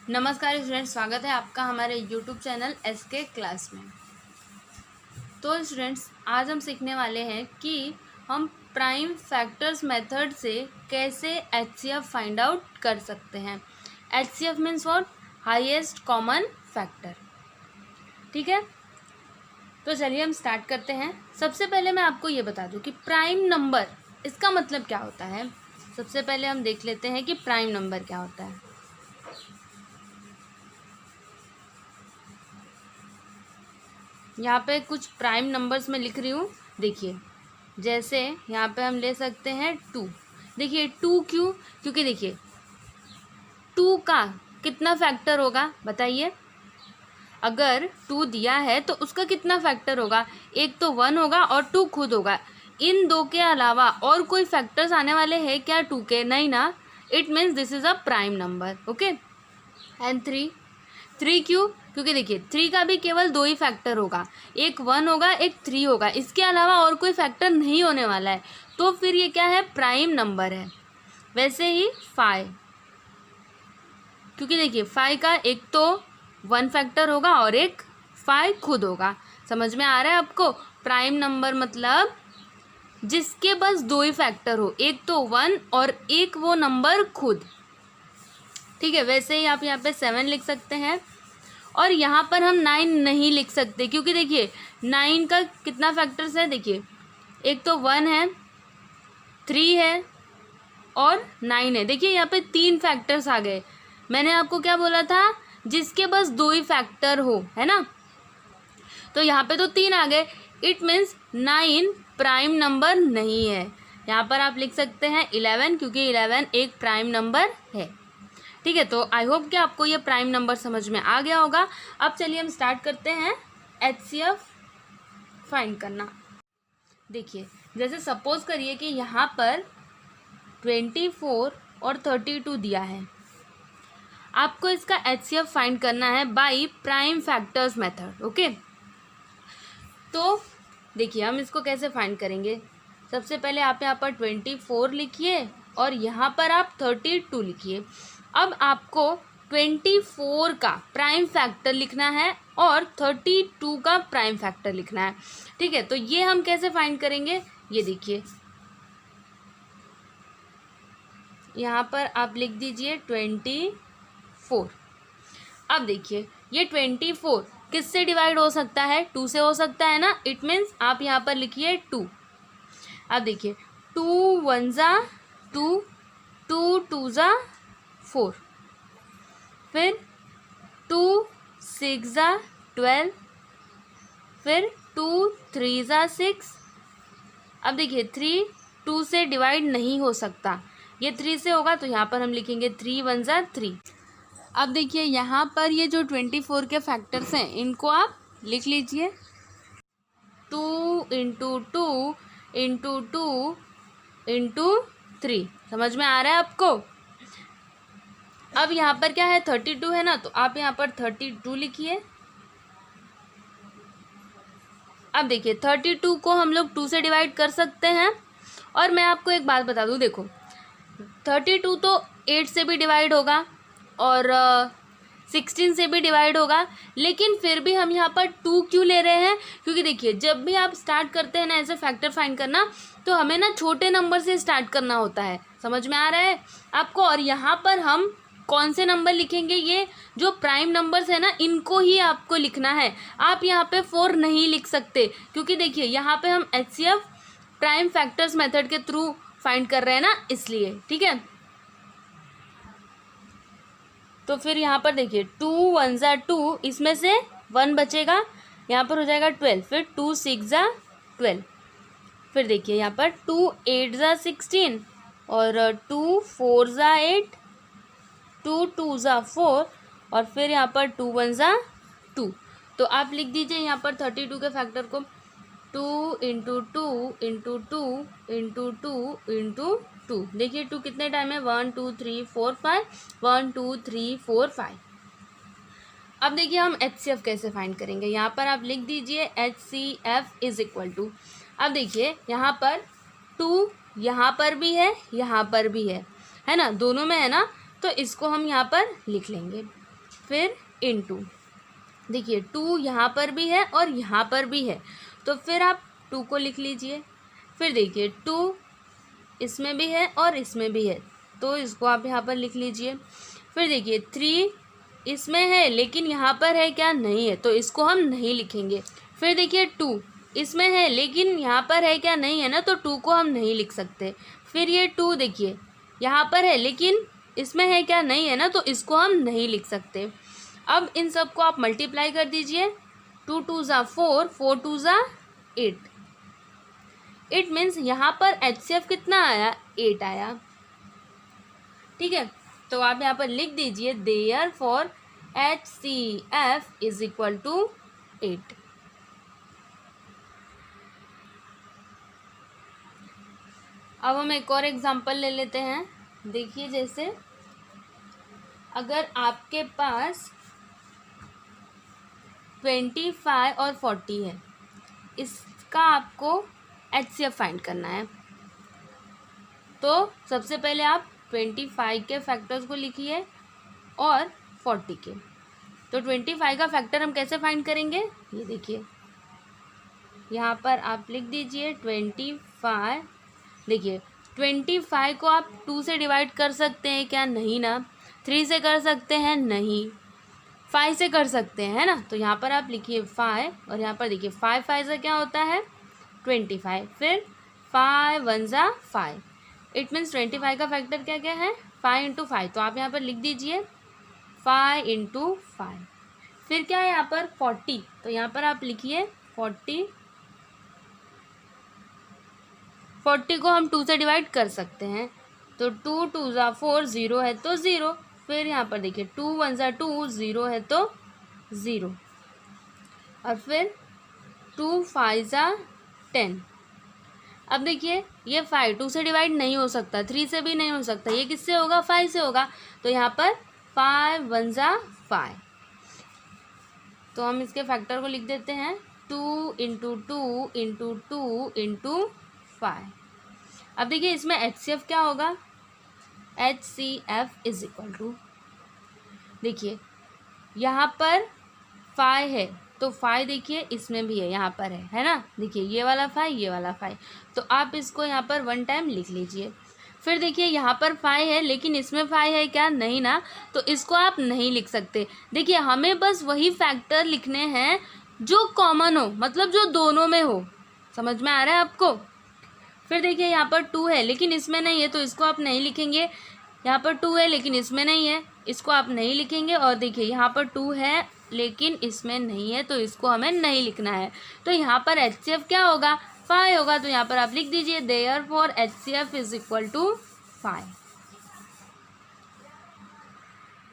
नमस्कार स्टूडेंट्स, स्वागत है आपका हमारे यूट्यूब चैनल एसके क्लास में। तो स्टूडेंट्स, आज हम सीखने वाले हैं कि हम प्राइम फैक्टर्स मेथड से कैसे एचसीएफ फाइंड आउट कर सकते हैं। HCF means what? Highest common factor. ठीक है, तो चलिए हम स्टार्ट करते हैं। सबसे पहले मैं आपको ये बता दूं कि प्राइम नंबर इसका मतलब क्या होता है। सबसे पहले हम देख लेते हैं कि प्राइम नंबर क्या होता है। यहाँ पे कुछ प्राइम नंबर्स में लिख रही हूँ, देखिए। जैसे यहाँ पे हम ले सकते हैं 2। देखिए 2 क्यों? क्योंकि देखिए 2 का कितना फैक्टर होगा बताइए। अगर 2 दिया है तो उसका कितना फैक्टर होगा? एक तो 1 होगा और 2 खुद होगा। इन दो के अलावा और कोई फैक्टर्स आने वाले हैं क्या 2 के? नहीं ना। It means this is a prime number. Okay. And 3 क्यों? क्योंकि देखिए 3 का भी केवल 2 ही फैक्टर होगा, एक 1 होगा एक 3 होगा, इसके अलावा और कोई फैक्टर नहीं होने वाला है, तो फिर ये क्या है? प्राइम नंबर है। वैसे ही 5, क्योंकि देखिए 5 का एक तो 1 फैक्टर होगा और एक 5 खुद होगा। समझ में आ रहा है आपको? प्राइम नंबर मतलब जिसके बस 2 ही फैक्टर हो, एक तो 1 और एक वो नंबर खुद। ठीक है, वैसे ही आप यहाँ पे 7 लिख सकते हैं। और यहाँ पर हम 9 नहीं लिख सकते, क्योंकि देखिए 9 का कितना फैक्टर्स है? देखिए एक तो 1 है, 3 है और 9 है। देखिए यहाँ पे 3 फैक्टर्स आ गए। मैंने आपको क्या बोला था? जिसके बस 2 ही फैक्टर हो, है ना। तो यहाँ पे तो 3 आ गए। इट मीन्स 9 प्राइम नंबर नहीं है। यहाँ पर आप लिख सकते हैं 11, क्योंकि 11 एक प्राइम नंबर है। ठीक है, तो आई होप कि आपको ये प्राइम नंबर समझ में आ गया होगा। अब चलिए हम स्टार्ट करते हैं एचसीएफ फाइंड करना। देखिए, जैसे सपोज करिए कि यहाँ पर 24 और 32 दिया है। आपको इसका एचसीएफ फाइंड करना है by prime factors method. Okay, तो देखिए हम इसको कैसे फाइंड करेंगे। सबसे पहले आप यहाँ पर 24 लिखिए और यहाँ पर आप 32 लिखिए। अब आपको 24 का प्राइम फैक्टर लिखना है और 32 का प्राइम फैक्टर लिखना है। ठीक है, तो ये हम कैसे फाइंड करेंगे? ये देखिए, यहाँ पर आप लिख दीजिए 24। अब देखिए ये 24 किससे डिवाइड हो सकता है? 2 से हो सकता है ना। इट मीन्स आप यहाँ पर लिखिए 2। अब देखिए 2 1 ज़ा 2, 2 2 ज़ा 4, फिर 2 6 ज़ा 12, फिर 2 3 ज़ा 6। अब देखिए 3 2 से डिवाइड नहीं हो सकता, ये 3 से होगा, तो यहाँ पर हम लिखेंगे 3 1 ज़ा 3। अब देखिए यहाँ पर ये जो 24 के फैक्टर्स हैं इनको आप लिख लीजिए। 2 इंटू 2 इंटू 2 इंटू 3। समझ में आ रहा है आपको? अब यहाँ पर क्या है? 32 है ना, तो आप यहाँ पर 32 लिखिए। अब देखिए 32 को हम लोग 2 से डिवाइड कर सकते हैं। और मैं आपको एक बात बता दूँ, देखो 32 तो 8 से भी डिवाइड होगा और 16 से भी डिवाइड होगा, लेकिन फिर भी हम यहाँ पर 2 क्यों ले रहे हैं? क्योंकि देखिए जब भी आप स्टार्ट करते हैं ना ऐसे फैक्टर फाइंड करना, तो हमें ना छोटे नंबर से स्टार्ट करना होता है। समझ में आ रहा है आपको? और यहाँ पर हम कौन से नंबर लिखेंगे? ये जो प्राइम नंबर्स है ना, इनको ही आपको लिखना है। आप यहाँ पे 4 नहीं लिख सकते, क्योंकि देखिए यहाँ पे हम एचसीएफ प्राइम फैक्टर्स मेथड के थ्रू फाइंड कर रहे हैं ना, इसलिए। ठीक है, तो फिर यहाँ पर देखिए 2 1 ज़ा 2, इसमें से 1 बचेगा, यहाँ पर हो जाएगा 12, फिर 2 6 ज़ा 12, फिर देखिए यहाँ पर 2 8 ज़ा 16 और 2 4 ज़ा 8, 2 2 ज़ा 4 और फिर यहाँ पर 2 1 ज़ा 2। तो आप लिख दीजिए यहाँ पर 32 के फैक्टर को 2 इंटू 2 इंटू 2 इंटू 2 इंटू 2। देखिए 2 कितने टाइम है? 1 2 3 4 5, 1 2 3 4 5। अब देखिए हम एचसीएफ कैसे फाइंड करेंगे। यहाँ पर आप लिख दीजिए एचसीएफ इज इक्वल टू, अब देखिए यहाँ पर 2 यहाँ पर भी है, यहाँ पर भी है ना, दोनों में है ना, तो इसको हम यहाँ पर लिख लेंगे। फिर इनटू। देखिए 2 यहाँ पर भी है और यहाँ पर भी है, तो फिर आप 2 को लिख लीजिए। फिर देखिए 2 इसमें भी है और इसमें भी है, तो इसको आप यहाँ पर लिख लीजिए। फिर देखिए 3 इसमें है लेकिन यहाँ पर है क्या, नहीं है, तो इसको हम नहीं लिखेंगे। फिर देखिए 2 इसमें है लेकिन यहाँ पर है क्या, नहीं है ना, तो 2 को हम नहीं लिख सकते। फिर ये 2 देखिए यहाँ पर है लेकिन इसमें है क्या, नहीं है ना, तो इसको हम नहीं लिख सकते। अब इन सब को आप मल्टीप्लाई कर दीजिए। 2 2 ज़ा 4, 4 2 ज़ा 8। इट मीन्स यहाँ पर HCF कितना आया, 8 आया। ठीक है, तो आप यहाँ पर लिख दीजिए therefore HCF is equal to 8। अब हम एक और एग्जांपल ले लेते हैं। देखिए जैसे अगर आपके पास 25 और 40 है, इसका आपको HCF फाइंड करना है। तो सबसे पहले आप 25 के फैक्टर्स को लिखिए और 40 के। तो 25 का फैक्टर हम कैसे फाइंड करेंगे, ये देखिए यहाँ पर आप लिख दीजिए 25। देखिए 25 को आप 2 से डिवाइड कर सकते हैं क्या, नहीं ना। 3 से कर सकते हैं, नहीं। 5 से कर सकते हैं, है ना, तो यहाँ पर आप लिखिए 5 और यहाँ पर देखिए 5 5 से क्या होता है 25। फिर 5 1 ज़ा 5। इट मीन्स 25 का फैक्टर क्या क्या है, 5 × 5। तो आप यहाँ पर लिख दीजिए 5 × 5। फिर क्या है यहाँ पर 40, तो यहाँ पर आप लिखिए 40। 40 को हम 2 से डिवाइड कर सकते हैं, तो 2 2 ज़ा 4, 0 है तो 0। फिर यहाँ पर देखिए 2 1 ज़ा 2, 0 है तो 0। और फिर 2 5 ज़ा 10। अब देखिए ये 5 2 से डिवाइड नहीं हो सकता, 3 से भी नहीं हो सकता, ये किससे होगा, 5 से होगा। तो यहाँ पर 5 1 ज़ा 5। तो हम इसके फैक्टर को लिख देते हैं 2 × 2 × 2 × 5। अब देखिए इसमें HCF क्या होगा, HCF इज इक्वल टू, देखिए यहाँ पर 5 है तो 5 देखिए इसमें भी है, यहाँ पर है ना। देखिए ये वाला 5, ये वाला 5, तो आप इसको यहाँ पर 1 टाइम लिख लीजिए। फिर देखिए यहाँ पर 5 है लेकिन इसमें 5 है क्या, नहीं ना, तो इसको आप नहीं लिख सकते। देखिए हमें बस वही फैक्टर लिखने हैं जो कॉमन हो, मतलब जो दोनों में हो। समझ में आ रहा है आपको। फिर देखिए यहाँ पर 2 है लेकिन इसमें नहीं है, तो इसको आप नहीं लिखेंगे। यहाँ पर 2 है लेकिन इसमें नहीं है, इसको आप नहीं लिखेंगे। और देखिए यहाँ पर 2 है लेकिन इसमें नहीं है, तो इसको हमें नहीं लिखना है। तो यहाँ पर HCF क्या होगा, 5 होगा। तो यहाँ पर आप लिख दीजिए therefore HCF is equal to 5।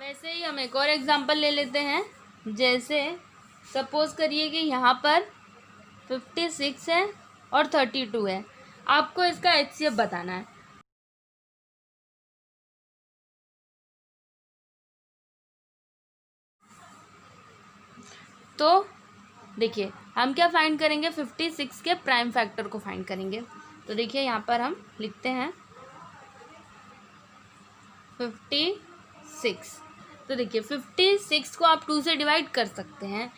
वैसे ही हम एक और एग्जांपल ले लेते हैं। जैसे सपोज करिए कि यहाँ पर 56 है और 32 है, आपको इसका HCF बताना है। तो देखिए हम क्या फाइंड करेंगे, 56 के प्राइम फैक्टर को फाइंड करेंगे। तो देखिए यहाँ पर हम लिखते हैं 56। तो देखिए 56 को आप 2 से डिवाइड कर सकते हैं,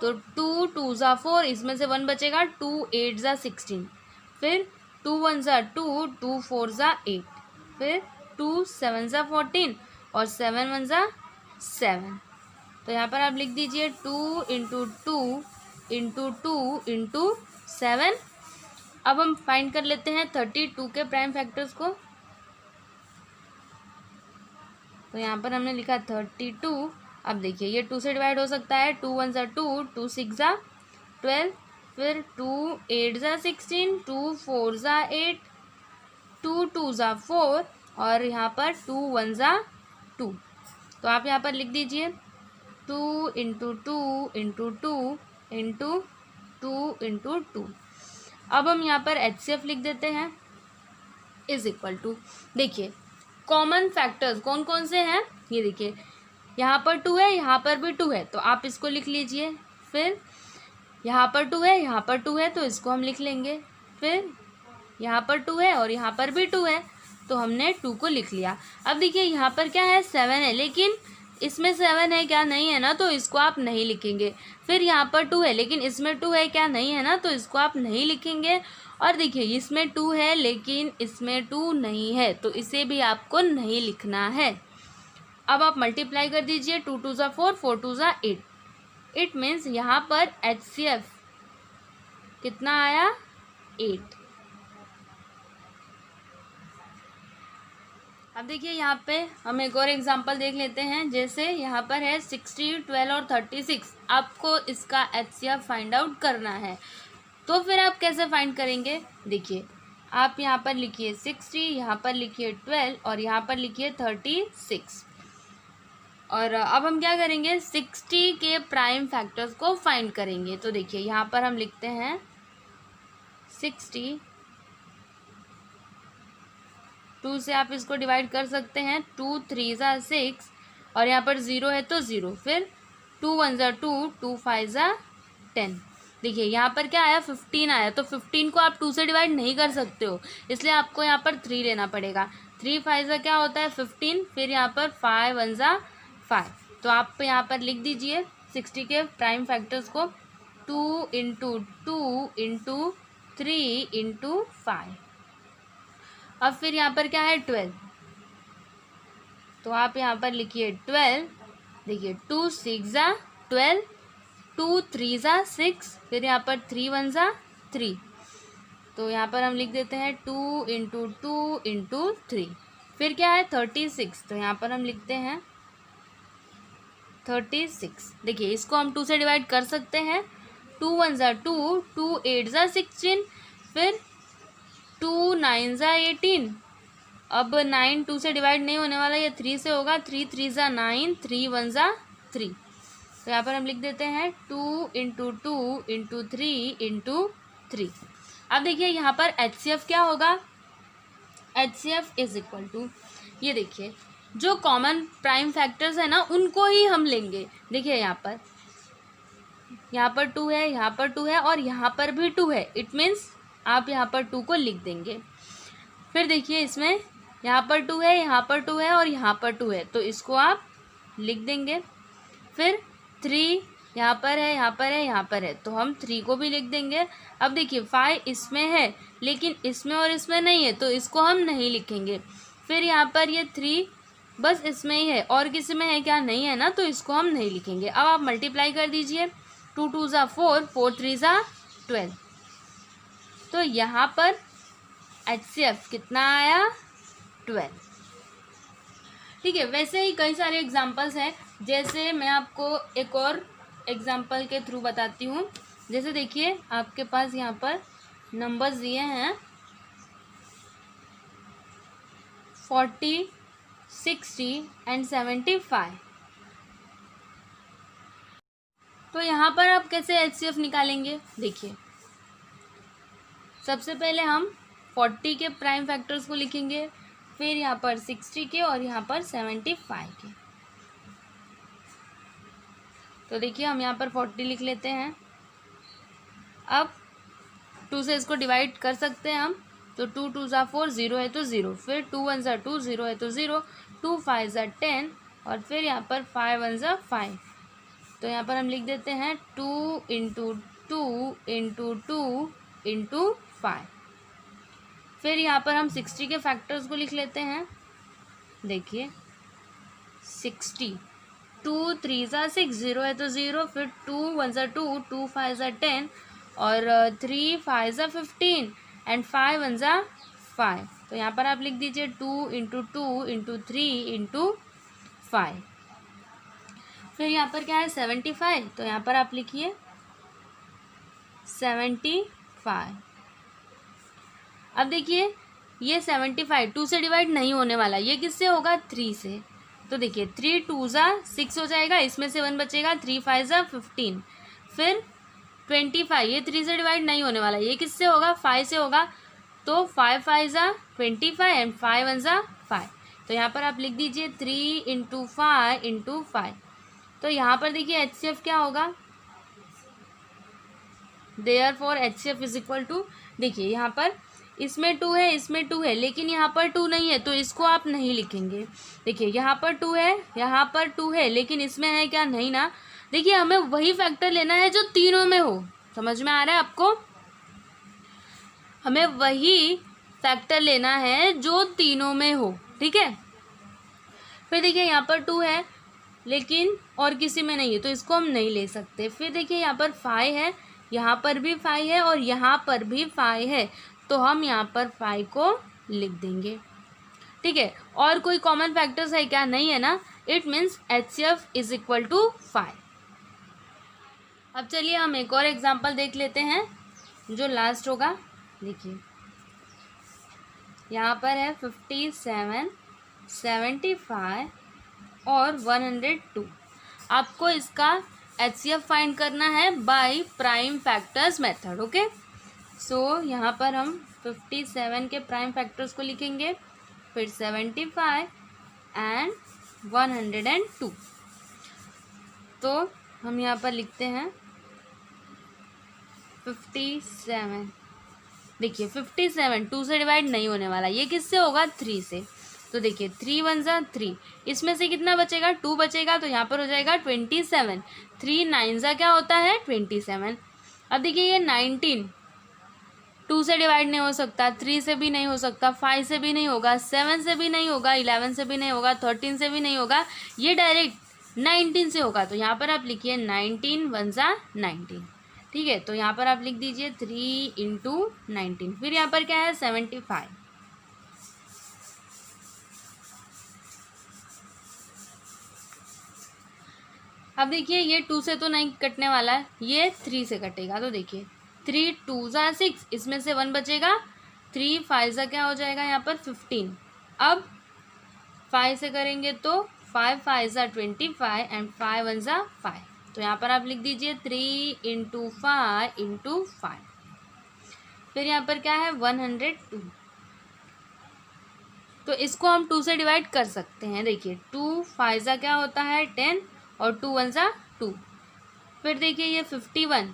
तो 2 2 ज़ा 4, इसमें से 1 बचेगा, 2 8 ज़ा 16। फिर 2 1 ज़ा 2, 2 4 ज़ा 8। फिर 2 7 ज़ा 14 और 7 1 ज़ा 7। तो यहाँ पर आप लिख दीजिए 2 × 2 × 2 × 7। अब हम फाइंड कर लेते हैं 32 के प्राइम फैक्टर्स को। तो यहाँ पर हमने लिखा 32। अब देखिए ये 2 से डिवाइड हो सकता है, 2 1 ज़ा 2, 2 6 ज़ा 12। फिर 2 8 ज़ा 16, 2 4 ज़ा 8, 2 2 ज़ा 4 और यहाँ पर 2 1 ज़ा 2। तो आप यहाँ पर लिख दीजिए 2 × 2 × 2 × 2 × 2। अब हम यहाँ पर HCF लिख देते हैं इज इक्वल टू, देखिए कॉमन फैक्टर्स कौन कौन से हैं, ये देखिए यहाँ पर 2 है, यहाँ पर भी 2 है, तो आप इसको लिख लीजिए। फिर यहाँ पर 2 है, यहाँ पर 2 है, तो इसको हम लिख लेंगे। फिर यहाँ पर 2 है और यहाँ पर भी 2 है, तो हमने 2 को लिख लिया। अब देखिए यहाँ पर क्या है, 7 है, लेकिन इसमें 7 है क्या नहीं है ना, तो इसको आप नहीं लिखेंगे। फिर यहाँ पर 2 है लेकिन इसमें 2 है क्या नहीं है ना, तो इसको आप नहीं लिखेंगे। और देखिए इसमें 2 है लेकिन इसमें 2 नहीं है, तो इसे भी आपको नहीं लिखना है। अब आप मल्टीप्लाई कर दीजिए, 2 2 ज़ा 4, 4 2 ज़ा 8। इट मीन्स यहाँ पर HCF कितना आया, 8। अब देखिए यहाँ पे हम एक और एग्जांपल देख लेते हैं। जैसे यहाँ पर है 60, 12 और 36। आपको इसका HCF फाइंड आउट करना है, तो फिर आप कैसे फाइंड करेंगे? देखिए आप यहाँ पर लिखिए 60, यहाँ पर लिखिए 12 और यहाँ पर लिखिए 36। और अब हम क्या करेंगे, 60 के प्राइम फैक्टर्स को फाइंड करेंगे। तो देखिए यहाँ पर हम लिखते हैं 60, 2 से आप इसको डिवाइड कर सकते हैं, 2 3 ज़ा 6 और यहाँ पर 0 है तो 0, फिर 2 1 ज़ा 2, 2 5 ज़ा 10। देखिए यहाँ पर क्या आया, 15 आया। तो 15 को आप 2 से डिवाइड नहीं कर सकते हो, इसलिए आपको यहाँ पर 3 लेना पड़ेगा। 3 5 ज़ा क्या होता है 15, फिर यहाँ पर 5 1 ज़ा 5। तो आप यहाँ पर लिख दीजिए 60 के प्राइम फैक्टर्स को, 2 इंटू 2 इंटू 3 इंटू 5। अब फिर यहाँ पर क्या है 12, तो आप यहाँ पर लिखिए 12। देखिए 2 6 ज़ा 12, 2 3 ज़ा 6, फिर यहाँ पर 3 1 ज़ा 3। तो यहाँ पर हम लिख देते हैं 2 इंटू 2 इंटू 3। फिर क्या है 36, तो यहाँ पर हम लिखते हैं 36। देखिए इसको हम 2 से डिवाइड कर सकते हैं, 2 1 ज़ा 2, 2 8 ज़ा 16, फिर 2 9 ज़ा 18। अब 9 2 से डिवाइड नहीं होने वाला, ये 3 से होगा, 3 3 ज़ा 9, 3 1 ज़ा 3। तो यहाँ पर हम लिख देते हैं 2 इंटू 2 इंटू 3 इंटू 3। अब देखिए यहाँ पर HCF क्या होगा, HCF इज इक्वल टू, ये देखिए जो कॉमन प्राइम फैक्टर्स है ना उनको ही हम लेंगे। देखिए यहाँ पर 2 है, यहाँ पर 2 है और यहाँ पर भी 2 है। इट मीन्स आप यहाँ पर 2 को लिख देंगे। फिर देखिए इसमें यहाँ पर 2 है, यहाँ पर 2 है और यहाँ पर 2 है, तो इसको आप लिख देंगे। फिर 3 यहाँ पर है, यहाँ पर है, यहाँ पर है, तो हम 3 को भी लिख देंगे। अब देखिए 5 इसमें है लेकिन इसमें और इसमें नहीं है, तो इसको हम नहीं लिखेंगे। फिर यहाँ पर ये 3 बस इसमें ही है और किसी में है क्या, नहीं है ना, तो इसको हम नहीं लिखेंगे। अब आप मल्टीप्लाई कर दीजिए, 2 2 ज़ा 4, 4 3 ज़ा 12। तो यहाँ पर HCF कितना आया, 12। ठीक है, वैसे ही कई सारे एग्जांपल्स हैं। जैसे मैं आपको एक और एग्जांपल के थ्रू बताती हूँ। जैसे देखिए आपके पास यहाँ पर नंबर्स दिए हैं 40, 60 एंड 75। तो यहाँ पर आप कैसे HCF निकालेंगे? देखिए सबसे पहले हम 40 के प्राइम फैक्टर्स को लिखेंगे, फिर यहाँ पर 60 के और यहाँ पर 75 के। तो देखिए हम यहाँ पर 40 लिख लेते हैं। अब 2 से इसको डिवाइड कर सकते हैं हम, तो 2 2 ज़ा 4, 0 है तो 0, फिर 2 1 ज़ा 2, 0 है तो 0, 2 5 ज़ा 10 और फिर यहाँ पर 5 1 ज़ा 5। तो यहाँ पर हम लिख देते हैं 2 इंटू 2 इंटू 2 इंटू 5। फिर यहाँ पर हम 60 के फैक्टर्स को लिख लेते हैं। देखिए 60, 2 3 ज़ा 6, 0 है तो 0, फिर 2 1 ज़ा 2, 2 5 ज़ा 10 और 3 5 ज़ा 15 एंड 5 1 ज़ा 5। तो यहाँ पर आप लिख दीजिए 2 इंटू 2 इंटू 3 इंटू 5। फिर यहाँ पर क्या है 75, तो यहाँ पर आप लिखिए 75। अब देखिए ये 75 2 से डिवाइड नहीं होने वाला, ये किससे होगा, 3 से। तो देखिए 3 2 ज़ा 6 हो जाएगा, इसमें से 1 बचेगा, 3 5 ज़ा 15, फिर 25, ये 3 से डिवाइड नहीं होने वाला, ये किससे होगा, 5 से होगा। तो 5 5 ज़ा 25 एंड 5 1 ज़ा 5। तो यहाँ पर आप लिख दीजिए 3 इंटू 5 इंटू 5। तो यहाँ पर देखिए HCF क्या होगा, therefore HCF is equal to, देखिए यहाँ पर इसमें 2 है, इसमें 2 है, लेकिन यहाँ पर 2 नहीं है, तो इसको आप नहीं लिखेंगे। देखिए यहाँ पर 2 है, यहाँ पर 2 है, लेकिन इसमें है क्या? नहीं ना। देखिए हमें वही फैक्टर लेना है जो तीनों में हो। समझ में आ रहा है आपको? हमें वही फैक्टर लेना है जो तीनों में हो, ठीक है। फिर देखिए यहाँ पर 2 है, लेकिन और किसी में नहीं है, तो इसको हम नहीं ले सकते। फिर देखिए यहाँ पर 5 है, यहाँ पर भी 5 है और यहाँ पर भी 5 है, तो हम यहाँ पर 5 को लिख देंगे, ठीक है। और कोई कॉमन फैक्टर्स है क्या? नहीं है ना। It means HCF is equal to 5। अब चलिए हम एक और एग्जाम्पल देख लेते हैं जो लास्ट होगा। देखिए यहाँ पर है 57, 75 और 102। आपको इसका HCF फाइंड करना है by prime factors method. Okay, so यहाँ पर हम 57 के प्राइम फैक्टर्स को लिखेंगे, फिर 75 एंड 102। तो हम यहाँ पर लिखते हैं 57। देखिए 57 2 से डिवाइड नहीं होने वाला, ये किससे होगा? 3 से। तो देखिए 3 1 जा 3, इसमें से कितना बचेगा? 2 बचेगा, तो यहाँ पर हो जाएगा 27। 3 9 जा क्या होता है? 27। अब देखिए ये 19 2 से डिवाइड नहीं हो सकता, 3 से भी नहीं हो सकता, 5 से भी नहीं होगा, 7 से भी नहीं होगा, 11 से भी नहीं होगा, 13 से भी नहीं होगा, ये डायरेक्ट 19 से होगा। तो यहाँ पर आप लिखिए 19 1 जा 19, ठीक है। तो यहाँ पर आप लिख दीजिए 3 × 19। फिर यहाँ पर क्या है? 75। अब देखिए ये 2 से तो नहीं कटने वाला है, ये 3 से कटेगा। तो देखिए 3 2 जा 6, इसमें से 1 बचेगा, 3 5 जा क्या हो जाएगा यहाँ पर? 15। अब 5 से करेंगे तो 5 5 जा 25 एंड 5 1 जा 5। तो यहाँ पर आप लिख दीजिए 3 × 5 × 5। फिर यहाँ पर क्या है? 102। तो इसको हम 2 से डिवाइड कर सकते हैं। देखिए 2 5 जा क्या होता है? 10 और 2 1 जा 2। फिर देखिए ये 51,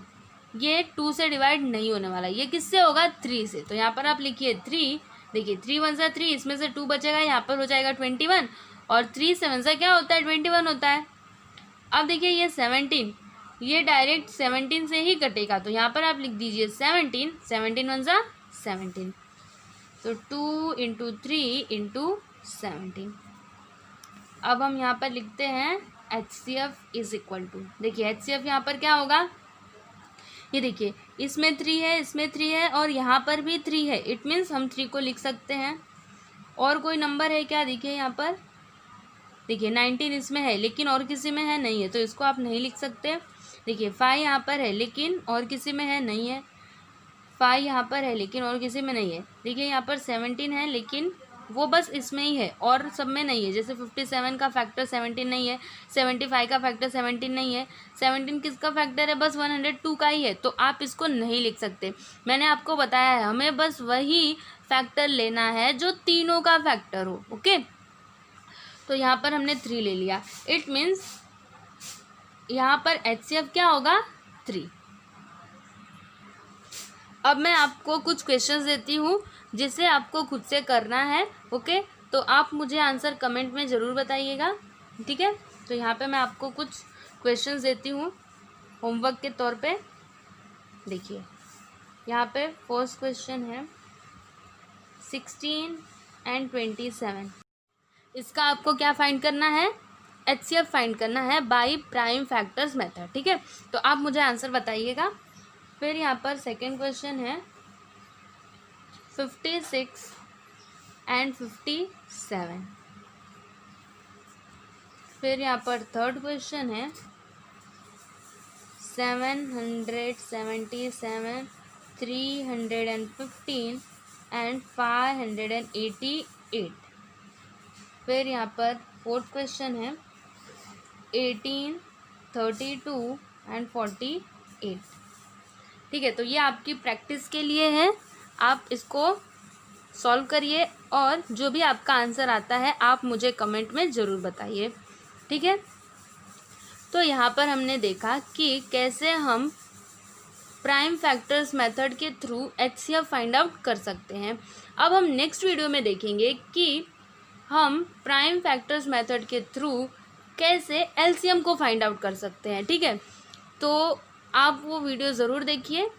ये 2 से डिवाइड नहीं होने वाला, ये किससे होगा? 3 से। तो यहाँ पर आप लिखिए 3। देखिए 3 1 जा 3, इसमें से 2 बचेगा, यहाँ पर हो जाएगा 21 और 3 7 जा क्या होता है? 21 होता है। अब देखिए ये 17, ये डायरेक्ट 17 से ही कटेगा, तो यहाँ पर आप लिख दीजिए 17। 17 1 जा 17, तो 2 × 3 × 17। अब हम यहाँ पर लिखते हैं HCF इज इक्वल टू, देखिए HCF यहाँ पर क्या होगा? ये देखिए इसमें 3 है, इसमें 3 है और यहाँ पर भी 3 है, इट मीन्स हम 3 को लिख सकते हैं। और कोई नंबर है क्या? देखिए यहाँ पर देखिए 19 इसमें है, लेकिन और किसी में है नहीं है, तो इसको आप नहीं लिख सकते। देखिए 5 यहाँ पर है, लेकिन और किसी में है नहीं है। 5 यहाँ पर है, लेकिन और किसी में नहीं है। देखिए यहाँ पर 17 है, लेकिन वो बस इसमें ही है और सब में नहीं है। जैसे 57 का फैक्टर 17 नहीं है, 75 का फैक्टर 17 नहीं है। 17 किसका फैक्टर है? बस 102 का ही है, तो आप इसको नहीं लिख सकते। मैंने आपको बताया है हमें बस वही फैक्टर लेना है जो तीनों का फैक्टर हो। ओके, तो यहाँ पर हमने 3 ले लिया, इट मीन्स यहाँ पर HCF क्या होगा? 3। अब मैं आपको कुछ क्वेश्चंस देती हूँ जिसे आपको खुद से करना है। ओके, तो आप मुझे आंसर कमेंट में ज़रूर बताइएगा, ठीक है। तो यहाँ पे मैं आपको कुछ क्वेश्चंस देती हूँ होमवर्क के तौर पे। देखिए यहाँ पे फर्स्ट क्वेश्चन है 16 एंड 27। इसका आपको क्या फाइंड करना है? HCF फाइंड करना है बाय प्राइम फैक्टर्स मेथड, ठीक है। तो आप मुझे आंसर बताइएगा। फिर यहाँ पर सेकंड क्वेश्चन है 56 एंड 57। फिर यहाँ पर थर्ड क्वेश्चन है 777, 315 एंड 588। फिर यहाँ पर फोर्थ क्वेश्चन है 18, 32 एंड 48। ठीक है, तो ये आपकी प्रैक्टिस के लिए है, आप इसको सॉल्व करिए और जो भी आपका आंसर आता है आप मुझे कमेंट में ज़रूर बताइए, ठीक है। तो यहाँ पर हमने देखा कि कैसे हम प्राइम फैक्टर्स मेथड के थ्रू एचसीएफ फाइंड आउट कर सकते हैं। अब हम नेक्स्ट वीडियो में देखेंगे कि हम प्राइम फैक्टर्स मेथड के थ्रू कैसे एलसीएम को फाइंड आउट कर सकते हैं। ठीक है, तो आप वो वीडियो ज़रूर देखिए,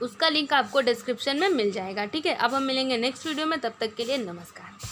उसका लिंक आपको डिस्क्रिप्शन में मिल जाएगा। ठीक है, अब हम मिलेंगे नेक्स्ट वीडियो में, तब तक के लिए नमस्कार।